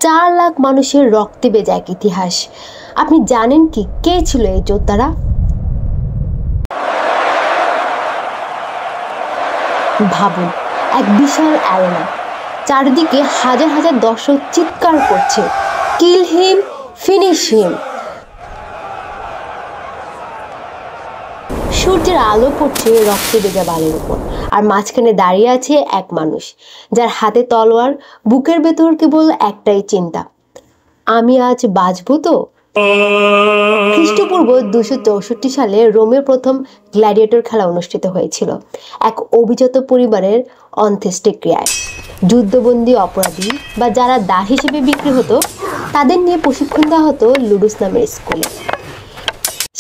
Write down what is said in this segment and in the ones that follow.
4 লাখ মানুষের রক্তে ভেজা এক ইতিহাস। আপনি জানেন কি কে ছিল এই যোদ্ধারা? ভাবুন, এক বিশাল অ্যারেনা, চারিদিকে হাজার হাজার দর্শক চিৎকার করছে, কিল হিম, ফিনিশ হিম। সূর্যের আলো পড়ছে রক্তে ভেজা বালির উপর, আর মাঝখানে দাঁড়িয়ে আছে এক মানুষ যার হাতে তলোয়ার, বুকের ভেতর কেবল একটাই চিন্তা, আমি আজ বাঁচব তো? খ্রিস্টপূর্ব 264 সালে রোমে প্রথম গ্ল্যাডিয়েটর খেলা অনুষ্ঠিত হয়েছিল এক অভিজাত পরিবারের অন্ত্যেষ্টিক্রিয়ায়। যুদ্ধবন্দী অপরাধী বা যারা দাস হিসেবে বিক্রি হতো তাদের নিয়ে প্রশিক্ষণ দেওয়া হতো লুডুস নামের স্কুলে।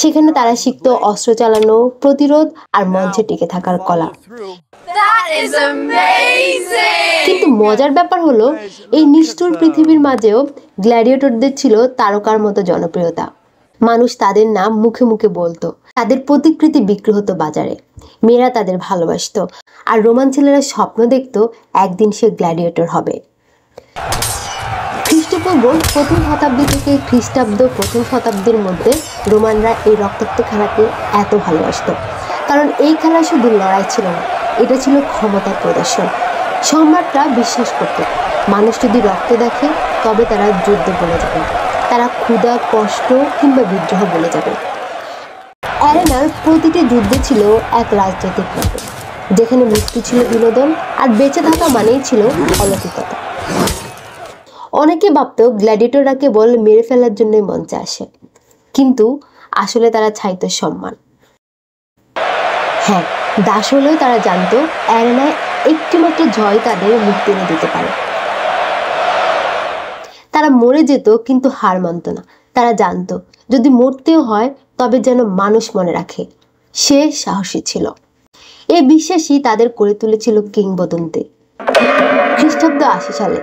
সেখানে তারা শিখত অস্ত্র চালানো, প্রতিরোধ আর মঞ্চে টিকে থাকার কলা। কিন্তু মজার ব্যাপার হলো, এই নিষ্ঠুর পৃথিবীর মাঝেও গ্ল্যাডিয়েটরদের ছিল তারকার মতো জনপ্রিয়তা। মানুষ তাদের নাম মুখে মুখে বলতো, তাদের প্রতিকৃতি বিক্রি হতো বাজারে, মেয়েরা তাদের ভালোবাসতো, আর রোমান ছেলেরা স্বপ্ন দেখতো একদিন সে গ্ল্যাডিয়েটর হবে। খ্রিস্টপূর্ব 1ম শতাব্দী থেকে খ্রিস্টাব্দ 1ম শতাব্দীর মধ্যে রোমানরা এই রক্তাক্ত খেলাকে এত ভালোবাসত, কারণ এই খেলা শুধু লড়াই ছিল না, এটা ছিল ক্ষমতার প্রদর্শন। সম্রাটরা বিশ্বাস করত মানুষ যদি রক্ত দেখে তবে তারা যুদ্ধ বলে যাবে, তারা ক্ষুধা, কষ্ট কিংবা বিদ্রোহ বলে যাবে। অ্যারেনার প্রতিটি যুদ্ধে ছিল এক রাজনৈতিক নাটক, যেখানে মৃত্যু ছিল বিনোদন আর বেঁচে থাকা মানেই ছিল অলৌকিকতা। অনেকে ভাবত গ্ল্যাডিয়েটররা কেবল মেরে ফেলার জন্যই মঞ্চে আসে, কিন্তু আসলে তারা চাইত সম্মান। হ্যাঁ, দাস হলেও তারা জানতো অ্যারেনায় একটিমাত্র জয় তাদের মুক্তি এনে দিতে পারে। তারা মরে যেত কিন্তু হার মানত না। তারা জানতো যদি মরতেও হয় তবে যেন মানুষ মনে রাখে সে সাহসী ছিল। এই বিশ্বাসই তাদের করে তুলেছিল কিংবদন্তি। খ্রিস্টাব্দ 80 সালে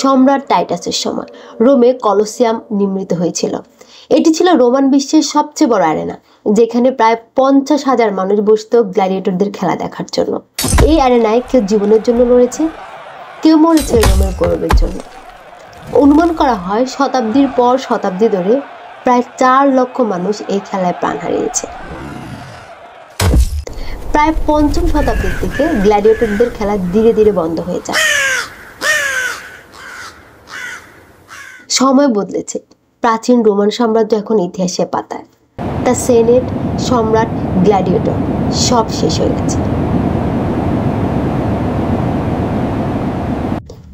সম্রাট টাইটাসের সময় রোমে কলোসিয়াম নির্মিত হয়েছিল। এটি ছিল রোমান বিশ্বের সবচেয়ে বড় অ্যারেনা, যেখানে প্রায় 50,000 মানুষ বসত গ্ল্যাডিয়েটরদের খেলা দেখার জন্য। এই অ্যারেনায় কেউ জীবনের জন্য লড়েছে, কেউ মরেছে রোমের গৌরবের জন্য। অনুমান করা হয় শতাব্দীর পর শতাব্দী ধরে প্রায় 4 লক্ষ মানুষ এই খেলায় প্রাণ হারিয়েছে। প্রায় 5ম শতাব্দীর দিকে গ্ল্যাডিয়েটরদের খেলা ধীরে ধীরে বন্ধ হয়ে যায়। সময় বদলেছে, প্রাচীন রোমান সাম্রাজ্য এখন ইতিহাসের পাতায়। তা সেনেট, সম্রাট, গ্ল্যাডিয়েটর সব শেষ হয়ে গেছে।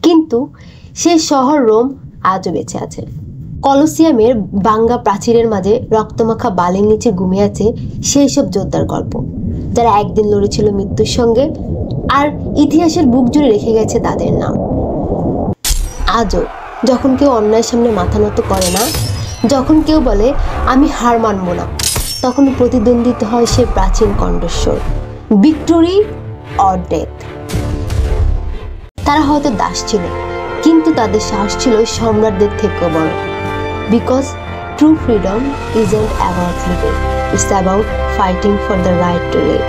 কিন্তু সেই শহর রোম আজও বেঁচে আছে। কলোসিয়ামের ভাঙ্গা প্রাচীরের মাঝে রক্তমাখা বালির নিচে ঘুমিয়ে আছে সেই সব যোদ্ধার গল্প, যারা একদিন লড়েছিল মৃত্যুর সঙ্গে আর ইতিহাসের বুক জুড়ে রেখে গেছে তাদের নাম। আজও যখন কেউ অন্যায়ের সামনে মাথা নত করে না, যখন কেউ বলে আমি হার মানব না, তখন প্রতিদ্বন্দ্বিতা হয় সে প্রাচীন কণ্ঠস্বর, ভিক্টোরি অর ডেথ। তারা হয়তো দাস ছিল, কিন্তু তাদের সাহস ছিল সম্রাটদের থেকেও বড়। Because true freedom isn't about living, it's about fighting for the right to live.